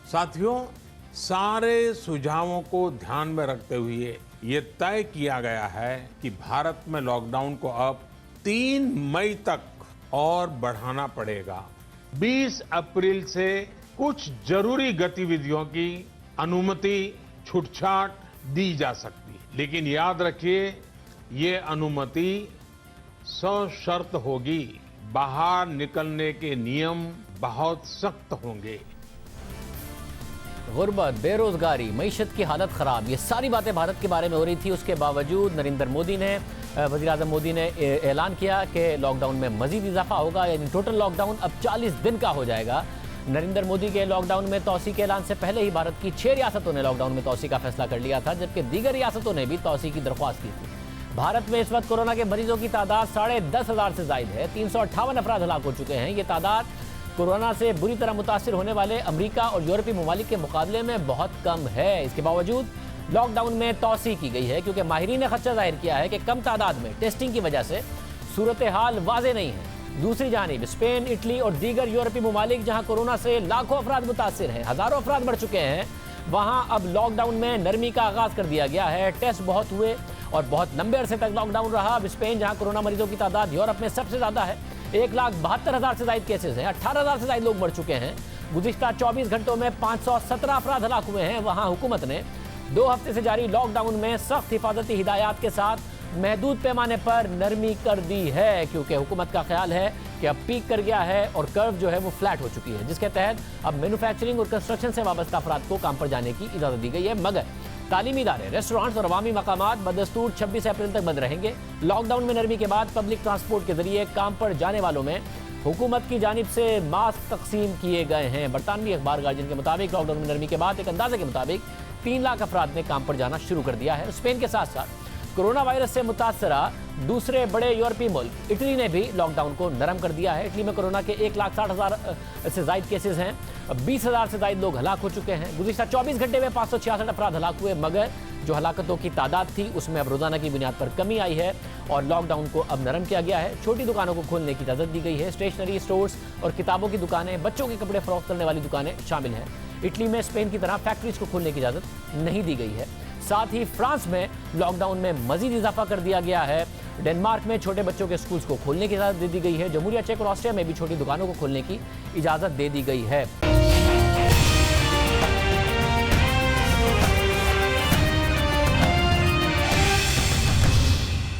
साथियों, सारे सुझावों को ध्यान में रखते हुए ये तय किया गया है कि भारत में लॉकडाउन को अब 3 मई तक और बढ़ाना पड़ेगा। 20 अप्रैल से कुछ जरूरी गतिविधियों की अनुमति छूटछाट दी जा सकती है, लेकिन याद रखिए ये अनुमति सशर्त होगी। बाहर निकलने के नियम बहुत सख्त होंगे। गुर्बत, बेरोजगारी, मईशत की हालत खराब, ये सारी बातें भारत के बारे में हो रही थी। उसके बावजूद नरेंद्र मोदी ने, वज़ीर आज़म मोदी ने ऐलान किया कि लॉकडाउन में मजीद इजाफा होगा, यानी टोटल लॉकडाउन अब 40 दिन का हो जाएगा। नरेंद्र मोदी के लॉकडाउन में तोसी के ऐलान से पहले ही भारत की 6 रियासतों ने लॉकडाउन में तोसी का फैसला कर लिया था, जबकि दीगर रियासतों ने भी तोसी की दरख्वास्त की थी। भारत में इस वक्त कोरोना के मरीजों की तादाद 10,500 से जायद है। 358 अफराद हलाक हो चुके हैं। ये तादाद कोरोना से बुरी तरह मुतासिर होने वाले अमेरिका और यूरोपीय ममालिक के मुकाबले में बहुत कम है। इसके बावजूद लॉकडाउन में तोसी की गई है, क्योंकि माहिरीन ने खदशा जाहिर किया है कि कम तादाद में टेस्टिंग की वजह से सूरत हाल वाज़े नहीं है। दूसरी जानिब स्पेन, इटली और दीगर यूरोपीय ममालिक जहां कोरोना से लाखों अफराद मुतासिर हैं, हज़ारों अफराद मर चुके हैं, वहां अब लॉकडाउन में नरमी का आगाज़ कर दिया गया है। टेस्ट बहुत हुए और बहुत लंबे अरसे तक लॉकडाउन रहा। अब स्पेन, जहां कोरोना मरीजों की तादाद यूरोप में सबसे ज़्यादा है, 1,72,000 से ज्यादा केसेस हैं, 18,000 से ज्यादा लोग मर चुके हैं। गुज़िश्ता 24 घंटों में 517 अफराद हलाक हुए हैं। वहां हुकूमत ने 2 हफ्ते से जारी लॉकडाउन में सख्त हिफाजती हिदायत के साथ महदूद पैमाने पर नरमी कर दी है, क्योंकि हुकूमत का ख्याल है कि अब पीक कर गया है और कर्व जो है वो फ्लैट हो चुकी है, जिसके तहत अब मैन्युफैक्चरिंग और कंस्ट्रक्शन से वाबस्ता अफराद को काम पर जाने की इजाज़त दी गई है। मगर तालीमी इदारे, रेस्टोरेंट्स और अवामी मकामात बदस्तूर 26 अप्रैल तक बंद रहेंगे। लॉकडाउन में नरमी के बाद पब्लिक ट्रांसपोर्ट के जरिए काम पर जाने वालों में हुकूमत की जानिब से मास्क तकसीम किए गए हैं। बरतानवी अखबार गार्जियन के मुताबिक लॉकडाउन में नरमी के बाद एक अंदाजे के मुताबिक 3 लाख अफराद ने काम पर जाना शुरू कर दिया है। स्पेन के साथ साथ कोरोना वायरस से मुतासरा दूसरे बड़े यूरोपीय मुल्क इटली ने भी लॉकडाउन को नरम कर दिया है। इटली में कोरोना के 1,60,000 से ज्यादा केसेस हैं, 20,000 से ज्यादा लोग हलाक हो चुके हैं। गुज़िश्ता 24 घंटे में 566 अफराद हलाक हुए, मगर जो हलाकतों की तादाद थी उसमें अब रोजाना की बुनियाद पर कमी आई है और लॉकडाउन को अब नरम किया गया है। छोटी दुकानों को खोलने की इजाजत दी गई है। स्टेशनरी स्टोर्स और किताबों की दुकानें, बच्चों के कपड़े फरोख्त करने वाली दुकानें शामिल हैं। इटली में स्पेन की तरह फैक्ट्रीज को खोलने की इजाजत नहीं दी गई है। साथ ही फ्रांस में लॉकडाउन में मजीद इजाफा कर दिया गया है। डेनमार्क में छोटे बच्चों के स्कूल्स को खोलने की इजाजत दे दी गई है। जमहूरिया चेक और ऑस्ट्रिया में भी छोटी दुकानों को खोलने की इजाजत दे दी गई है।